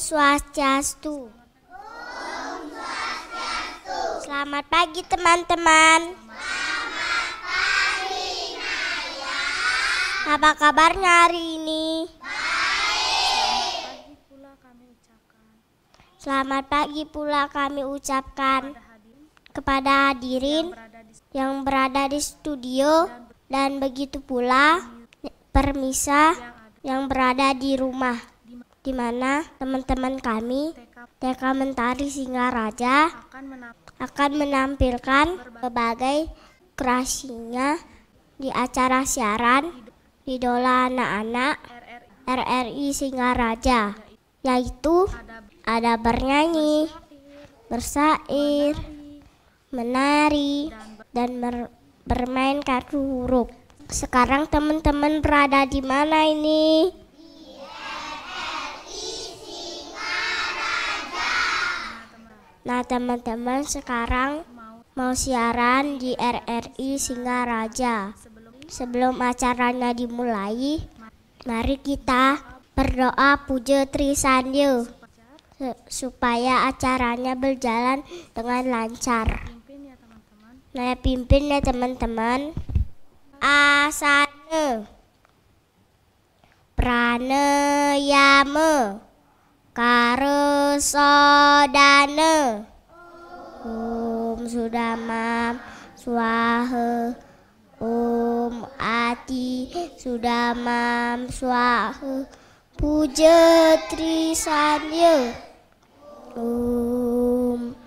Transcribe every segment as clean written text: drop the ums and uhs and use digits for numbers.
Swastiastu. Selamat pagi teman-teman. Selamat pagi Naya. Apa kabarnya hari ini? Selamat pagi pula kami ucapkan kepada hadirin yang berada di studio dan begitu pula permisa yang berada di rumah, di mana teman-teman kami TK Mentari Singaraja akan menampilkan berbagai kreasinya di acara siaran Idola Anak-anak RRI Singaraja, yaitu ada bernyanyi, bersair, menari, dan bermain kartu huruf. Sekarang teman-teman berada di mana ini? Di RRI Singaraja. Nah teman-teman, sekarang mau siaran di RRI Singaraja. Sebelum acaranya dimulai, mari kita berdoa puja Trisandya supaya acaranya berjalan dengan lancar. Naya pimpin ya teman-teman. Asana, pranayama, karesodana, Om Sudamam Swaha, Om Ati Sudamam Swaha, puja Trisandya. Om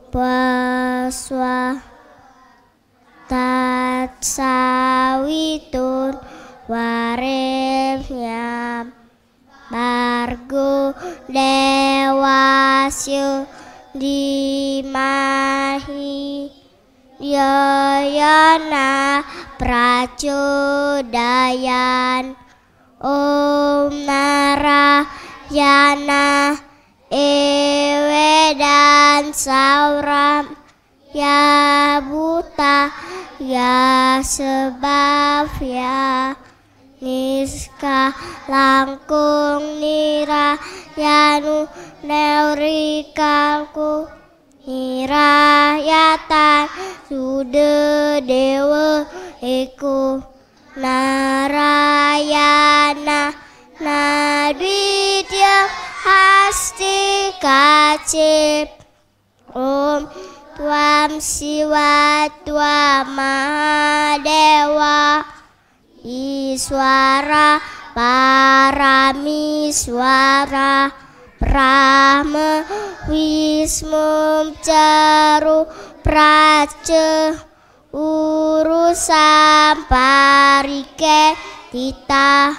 Baswa Tatsawitun Waremyam Bargo Dewasya Dimahi Yayana Pracodayan. Om Narayana Ewedan Sauram Ya buta ya sebab ya niska langkung nira yanu neurikalku nirayatan sude dewa eko narayana nadwitya hasti kacip. Om Tuam Siwa Tua Mahadewa Iswara Paramiswara Brahma Wismum Caru Prace Urusam Parike Tita.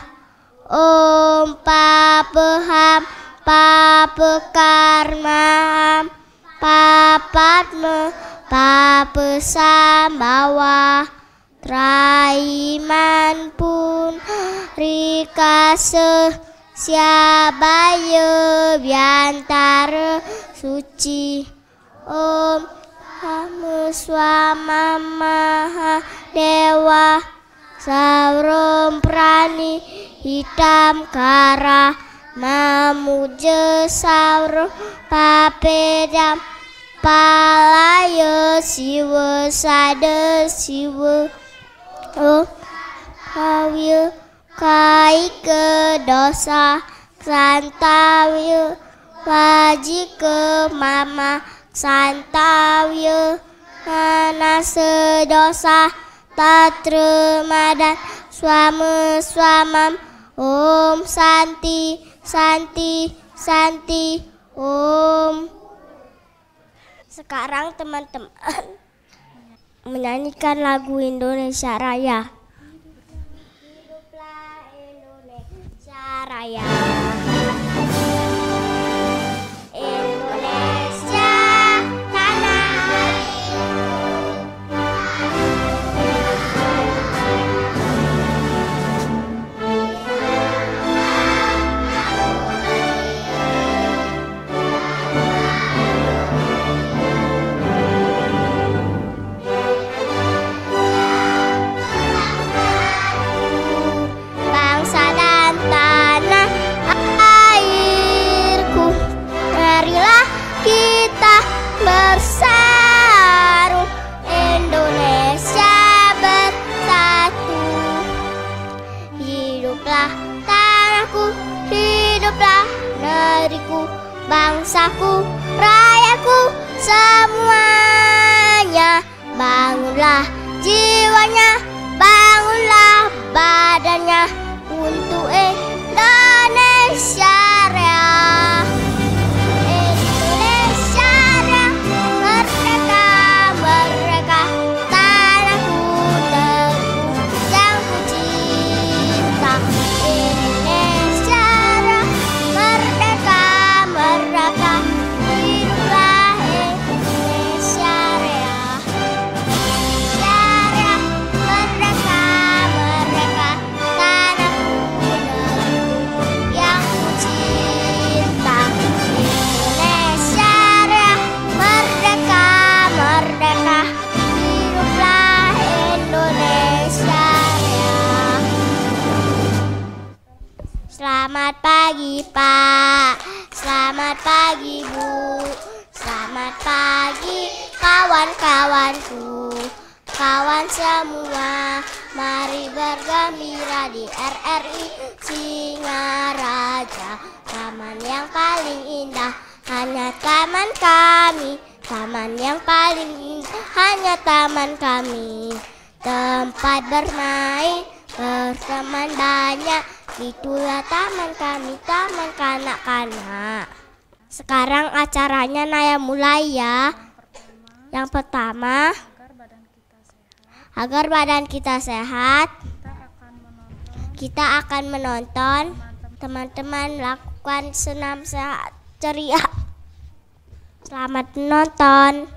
Om Papaham Papakarmam Papatma Papasamawa Traiman pun Rikase Siabaya Biantara Suci. Om Hamuswama Mahadewa Saurom Prani Hitam Kara Mamuja Sauro Papedam Palaya Siwa Sada Siwa. Om Kawya Kaika Dosa Santawya Wajika Mama Santawya Manasa Dosa Tatra Madan Swama Swamam. Om Santi Santi Santi Om. Sekarang teman-teman menyanyikan lagu Indonesia Raya. Hiduplah Indonesia Raya. Indonesia tanah airku. negeriku, bangsaku, rayaku, semuanya. Bangunlah jiwanya, bangunlah badannya untuk Indonesia Raya. Indonesia Raya, merdeka, merdeka, tanahku, negeriku yang ku cinta. Indonesia Raya, merdeka, merdeka, hiduplah Indonesia Raya. Indonesia Raya, merdeka, merdeka, tanahku, negeriku yang ku cinta. Indonesia Raya, merdeka, merdeka, hiduplah Indonesia Raya. Selamat pagi Pak, selamat pagi Bu, selamat pagi kawan-kawanku. Kawan semua, mari bergembira di RRI Singaraja. Taman yang paling indah, hanya taman kami. Taman yang paling indah, hanya taman kami. Tempat bermain, berteman banyak, itulah taman kami, taman kanak-kanak. Sekarang acaranya Naya mulai ya. Yang pertama, agar badan kita sehat, kita akan menonton teman-teman lakukan senam sehat ceria. Selamat menonton.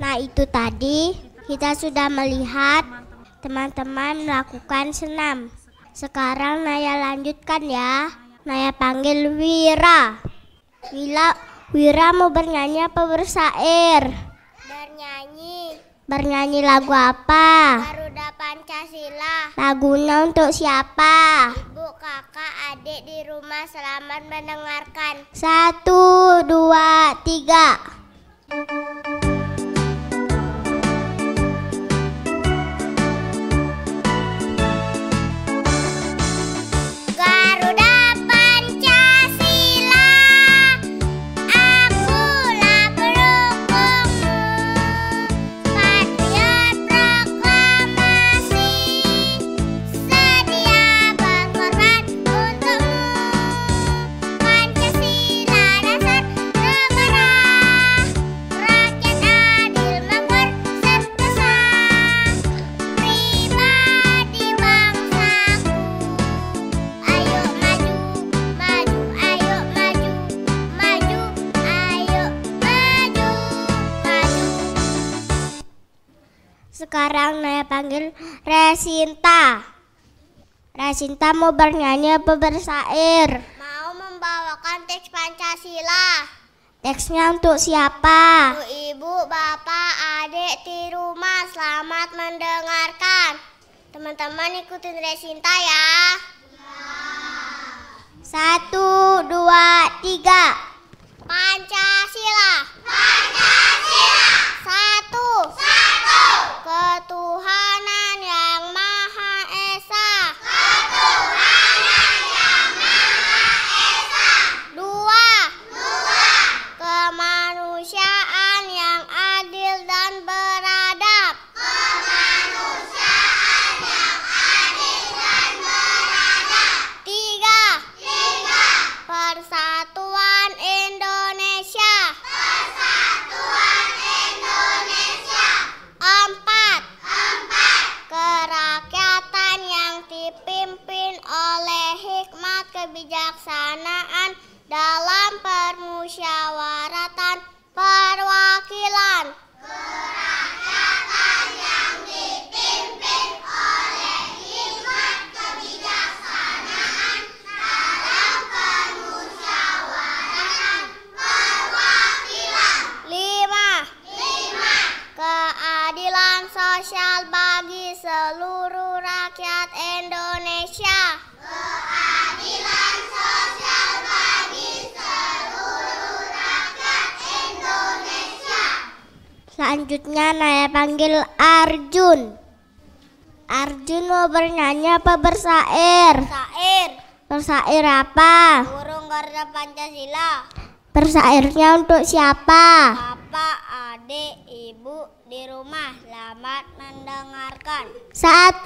Nah, itu tadi kita sudah melihat teman-teman melakukan senam. Sekarang Naya lanjutkan ya. Naya panggil Wira. Wira mau bernyanyi apa bersair? Bernyanyi. Bernyanyi lagu apa? Garuda Pancasila. Lagunya untuk siapa? Ibu, kakak, adik di rumah selamat mendengarkan. 1, 2, 3. Garuda Pancasila, akulah pendukungmu. Patriot proklamasi, sedia berkorban untukmu. Pancasila dasar negara, rakyat adil makmur sentosa. Pribadi bangsaku, ayo maju, maju, ayo maju, maju, ayo maju, maju. Sekarang Naya panggil Resinta. Resinta mau bernyanyi apa bersair? Mau membawakan teks Pancasila. Teksnya untuk siapa? Untuk ibu, bapak, adik di rumah selamat mendengarkan. Teman-teman ikutin Resinta ya. 1, 2, 3. Pancasila. Pancasila. 1. Ketuhanan yang Maha Esa. Ketuhanan yang Maha Esa. 2. Kemanusiaan yang adil dan beradab. Kemanusiaan yang adil dan beradab. 3. Persatuan Indonesia. Persatuan Indonesia. 4. Kerakyatan yang dipimpin oleh hikmat kebijaksanaan dalam permusyawaratan perwakilan. Kerakyatan yang dipimpin oleh hikmat kebijaksanaan dalam permusyawaratan perwakilan. 5. Keadilan sosial bagi seluruh rakyat Indonesia. Keadilan sosial bagi seluruh rakyat Indonesia. Selanjutnya Naya panggil Arjun. Arjun mau bernyanyi apa bersair? Syair. Bersair apa? Burung Garuda Pancasila. Bersairnya untuk siapa? Bapak, adik, ibu di rumah selamat mendengarkan. 1,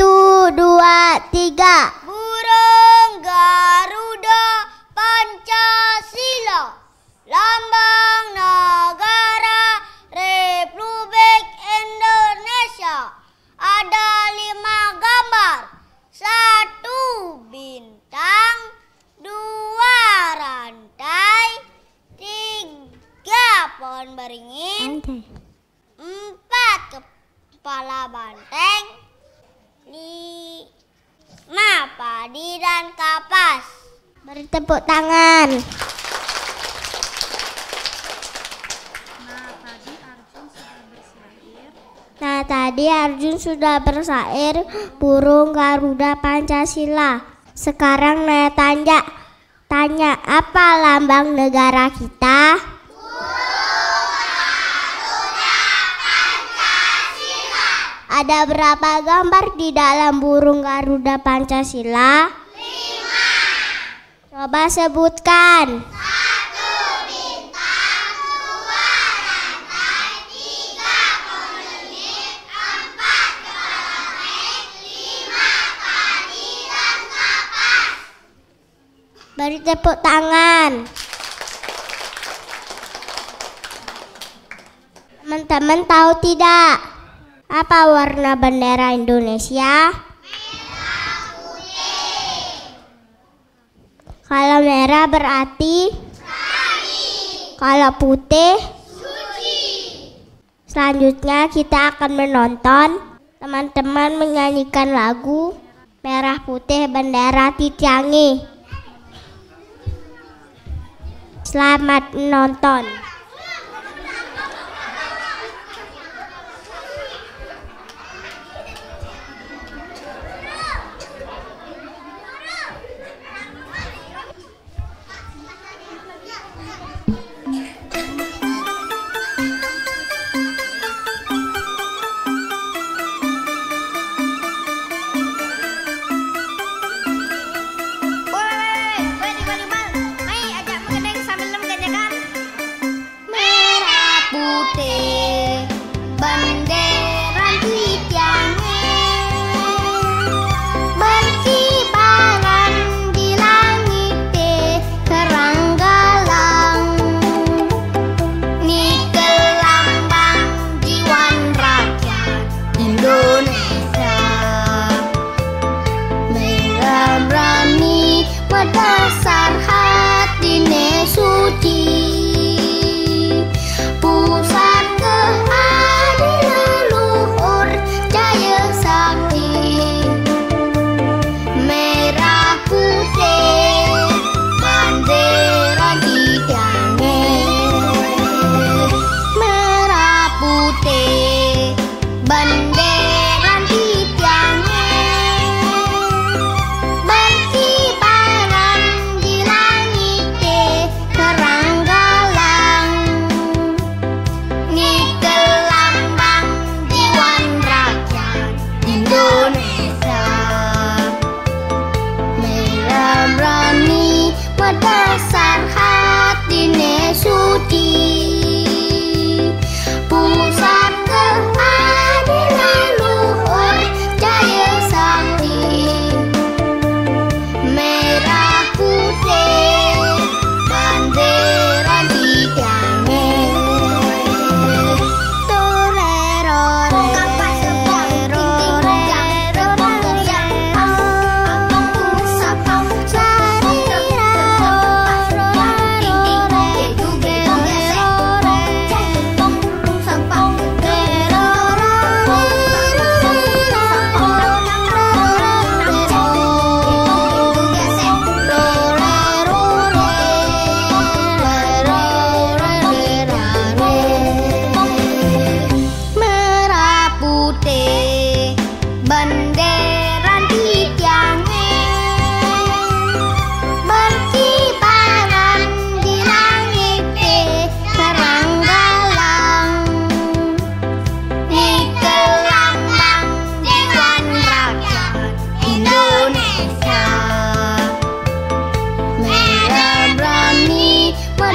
2, 3. Burung Garuda Pancasila, lambang negara Republik Indonesia. Ada 5 gambar. 1 bintang, 2 rantai, 3 pohon beringin, 4 kepala banteng, 5 padi dan kapas. Beri tepuk tangan. Nah, tadi Arjun sudah bersair Burung Garuda Pancasila. Sekarang Naya tanya apa lambang negara kita? Ada berapa gambar di dalam Burung Garuda Pancasila? 5. Coba sebutkan. 1 bintang, 2 rantai, 3 pohon beringin, 4 kepala banteng, 5 padi dan kapas. Beri tepuk tangan. Teman-teman tahu tidak? Apa warna bendera Indonesia? Merah putih. Kalau merah berarti? Kami. Kalau putih? Suci. Selanjutnya kita akan menonton teman-teman menyanyikan lagu Merah Putih Bendera Titiangi. Selamat menonton. Dasar hati suci, pusat keadilan luhur jaya sakti. Merah putih bendera Titiangi. Merah putih bendera Titiangi. Dasar hati suci, pusat keadilan luhur jaya sakti. Merah putih bendera Titiangi.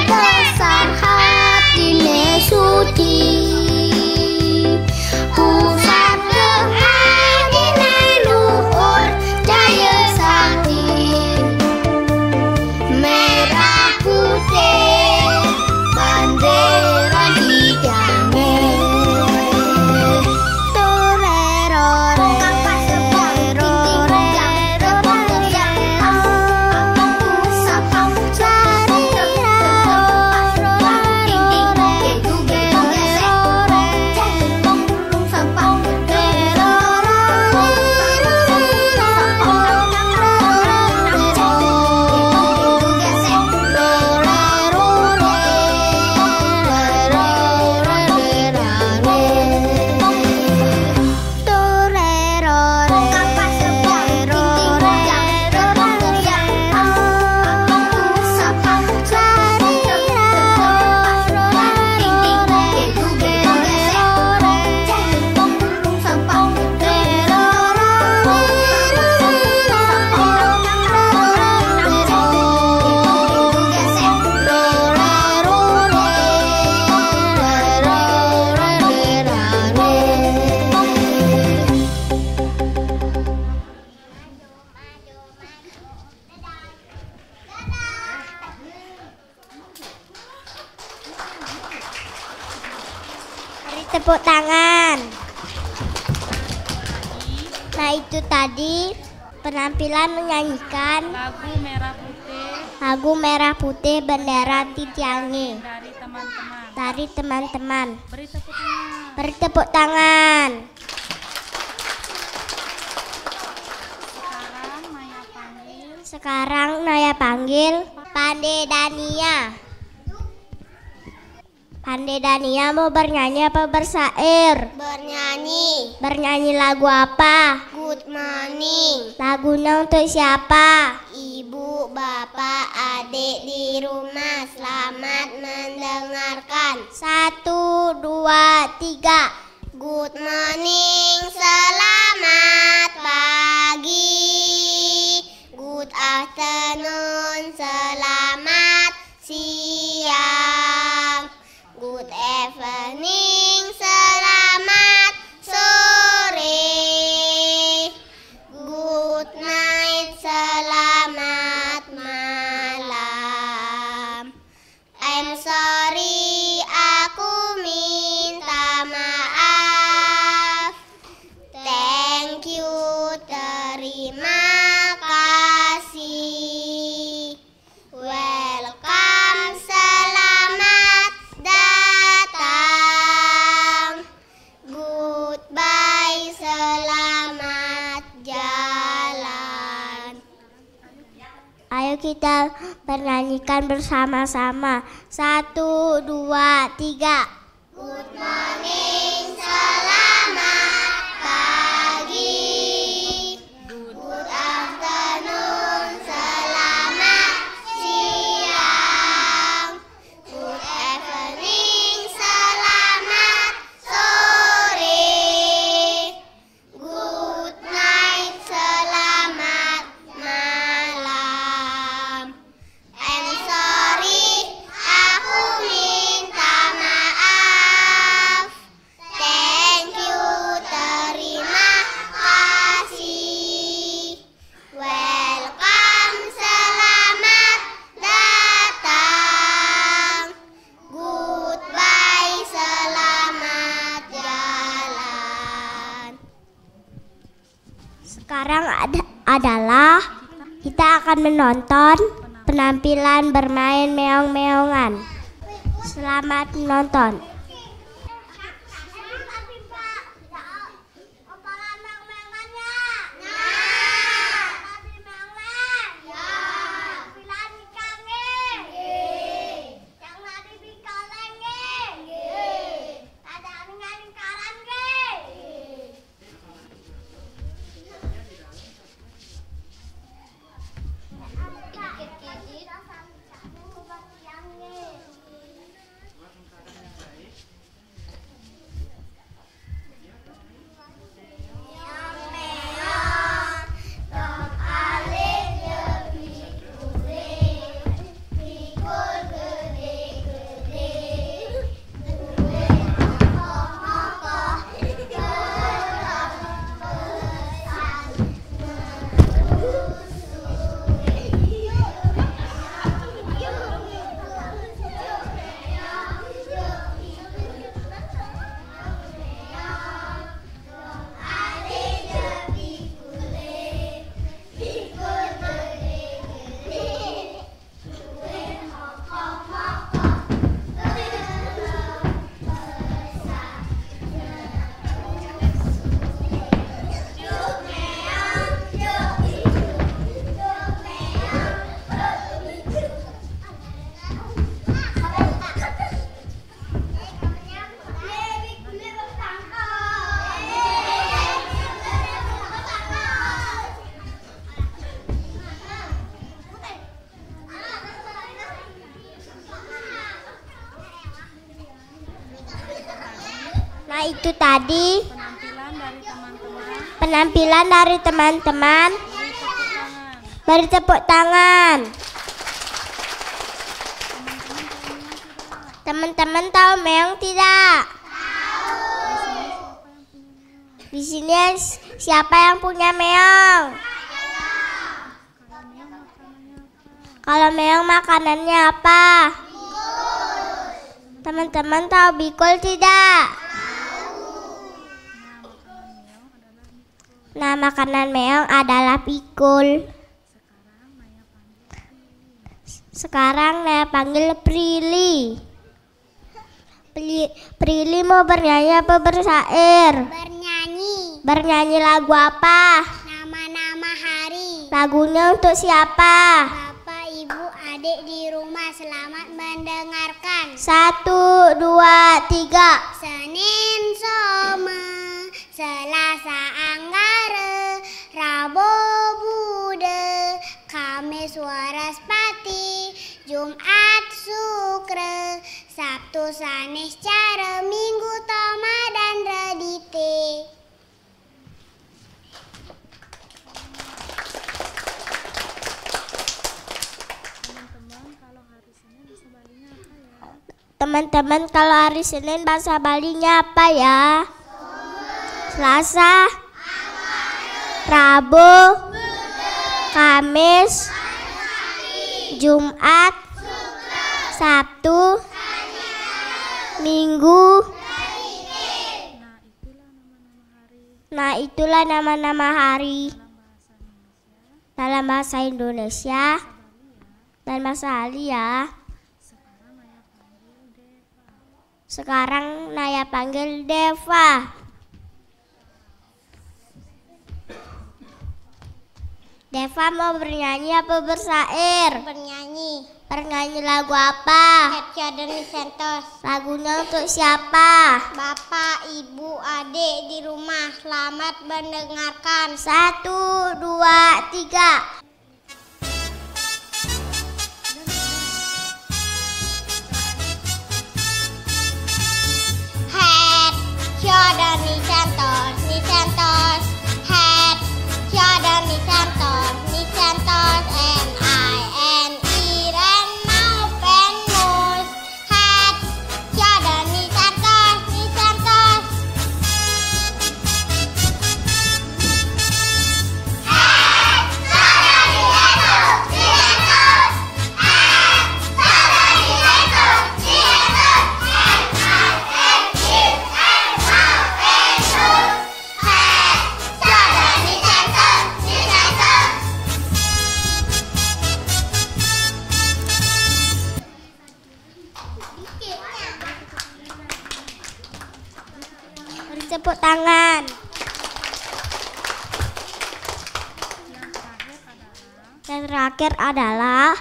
Dasar hati suci, pusat keadilan luhur jaya sakti. Merah putih bendera Titiangi. Tepuk tangan. Nah, itu tadi penampilan menyanyikan lagu Merah Putih Bendera Titiangi dari teman-teman. Beri tepuk tangan. Beri tepuk tangan. Sekarang Naya panggil Pande Dania. Pande Dania mau bernyanyi apa bersair? Bernyanyi. Bernyanyi lagu apa? Good morning. Lagunya untuk siapa? Ibu, bapak, adik di rumah, selamat mendengarkan. 1, 2, 3. Good morning, selamat pagi. Good afternoon, selamat siang. Good evening, selamat sore. Good night, selamat malam. I'm sorry, aku minta maaf. Thank you, terima kasih. Welcome, selamat datang. Goodbye, selamat jalan. Ayo kita bernyanyikan bersama-sama. 1, 2, 3. Good morning, selamat pagi. Good afternoon, selamat siang. Good evening, selamat sore. Good night, selamat malam. I'm sorry, aku minta maaf. Thank you, terima kasih. Welcome, selamat datang. Goodbye, selamat jalan. Sekarang adalah kita akan menonton penampilan bermain meong-meongan. Selamat menonton. Nah, itu tadi penampilan dari teman-teman. Beri tepuk tangan. Teman-teman tahu meong tidak? Di sini siapa yang punya meong? Kalau meong makanannya apa? Teman-teman tahu bikul tidak? Nah, makanan meong adalah pikul. Sekarang Naya panggil Prilly. Prilly mau bernyanyi apa bersair? Bernyanyi. Bernyanyi lagu apa? Nama-nama hari. Lagunya untuk siapa? Bapak, Ibu, adik di rumah, selamat mendengarkan. 1, 2, 3. Senin Soma, Selasa Anggara, Rabo Bude, Kamis Waraspati, Jumat Sukra, Sabtu Sanis Cara, Minggu Toma dan Redite. Teman-teman, kalau hari Senin bahasa Balinya apa ya? Selasa, Rabu, Kamis, Jumat, Sabtu, Minggu. Nah, itulah nama-nama hari dalam bahasa Indonesia dan bahasa Bali ya. Sekarang Naya panggil Deva. Deva mau bernyanyi apa bersair? Bernyanyi. Bernyanyi lagu apa? Hetya dan Santos. Lagunya untuk siapa? Bapak, Ibu, adik di rumah, selamat mendengarkan. 1, 2, 3. Dan Nisantos, Nisantos, head, dan Nisantos, Nisantos, N-I-N-E, and mouth and nose, head, dan Nisantos, Nisantos. Head, dan Nisantos, Nisantos, head, dan Nisantos, Nisantos, N-I-N-E. Tepuk tangan. Yang terakhir adalah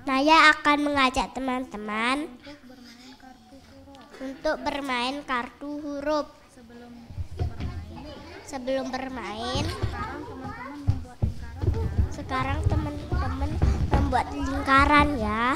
Naya akan mengajak teman-teman untuk bermain kartu huruf. Sebelum bermain, sekarang teman-teman membuat lingkaran ya.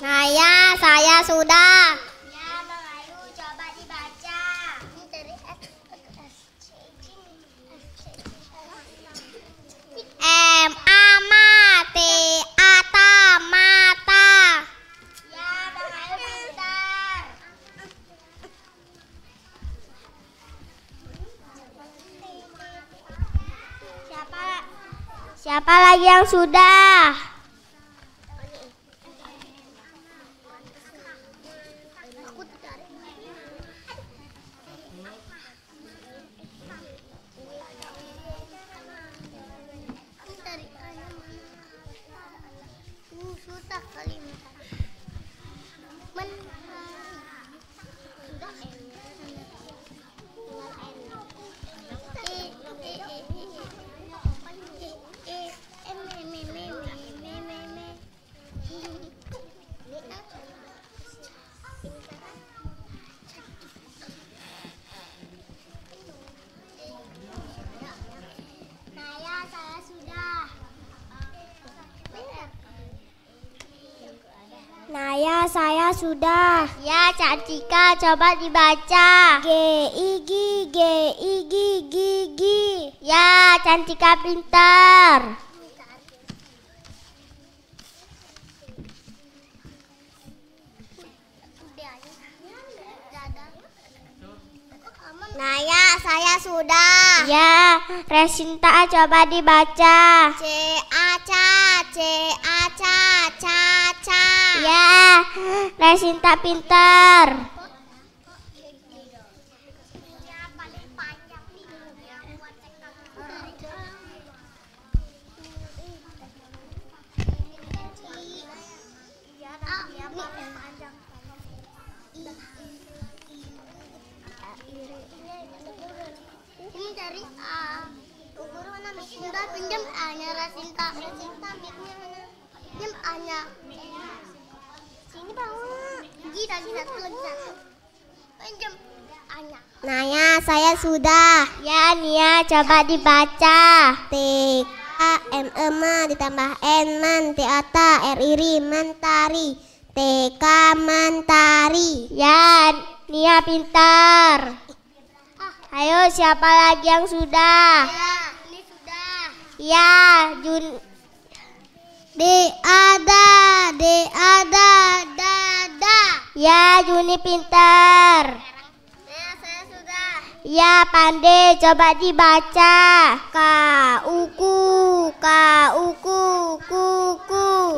Naya, saya sudah. Ya, Bang Ayu, coba dibaca. Ini dari M A mati ata mata. Ya, Bang Ayu pintar. Siapa lagi yang sudah? Susah kali ini. Naya, saya sudah. Naya, saya sudah. Ya, Cantika, coba dibaca. G I G G I G G G. Ya, Cantika pintar. Naya, saya sudah. Ya, Resinta coba dibaca. C A ca C A ca ca ca. Ya, Resinta pintar. Ini dari A. Guru mana? Minta pinjam A-nya Resinta. Resinta mic-nya mana? Pinjam A-nya. Sini bawa. Lagi satu. Pinjam A-nya. Naya, saya sudah. Ya, Nia, coba dibaca. T A M E ma ditambah N man teata R iri mentari. TK mentari. Ya, Nia pintar. Ayo, siapa lagi yang sudah? Ya, ini sudah. Ya, da. Ya, Juni pintar. Ya, saya sudah. Ya, Pande, coba dibaca. Kuku.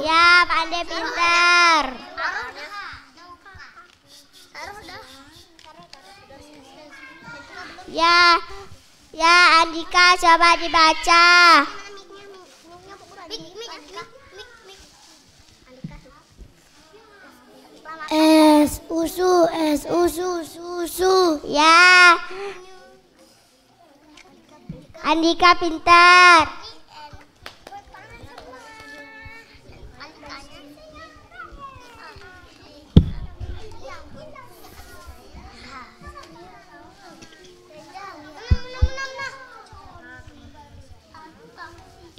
Ya, Pande pintar. Ya, Andika coba dibaca. Susu. Ya, Andika pintar.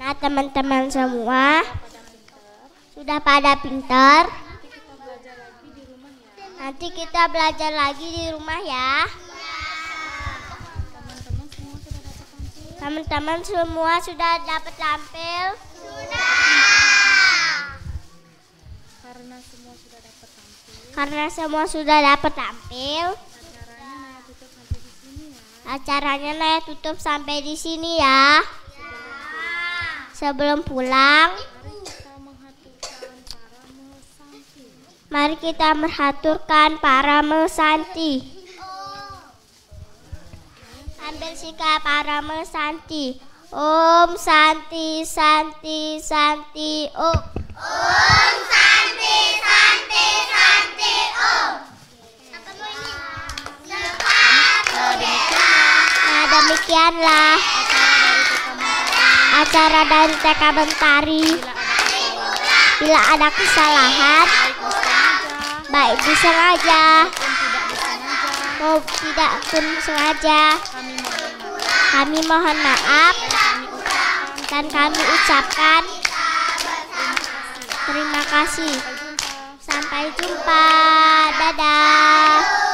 Nah, teman-teman semua sudah pada pintar. Nanti kita belajar lagi di rumah ya. Teman-teman semua sudah dapat tampil? Sudah. Karena semua sudah dapat tampil. Acaranya Naya tutup sampai di sini ya. Sebelum pulang, mari kita mengaturkan para mesanti. Ambil sikap para mesanti. Om Santi Santi Santi Om. Om Santi Santi Santi Om. Nah, demikianlah acara dari TK Mentari. Bila ada kesalahan, baik disengaja mau tidak pun sengaja, kami mohon maaf dan kami ucapkan terima kasih. Sampai jumpa. Dadah.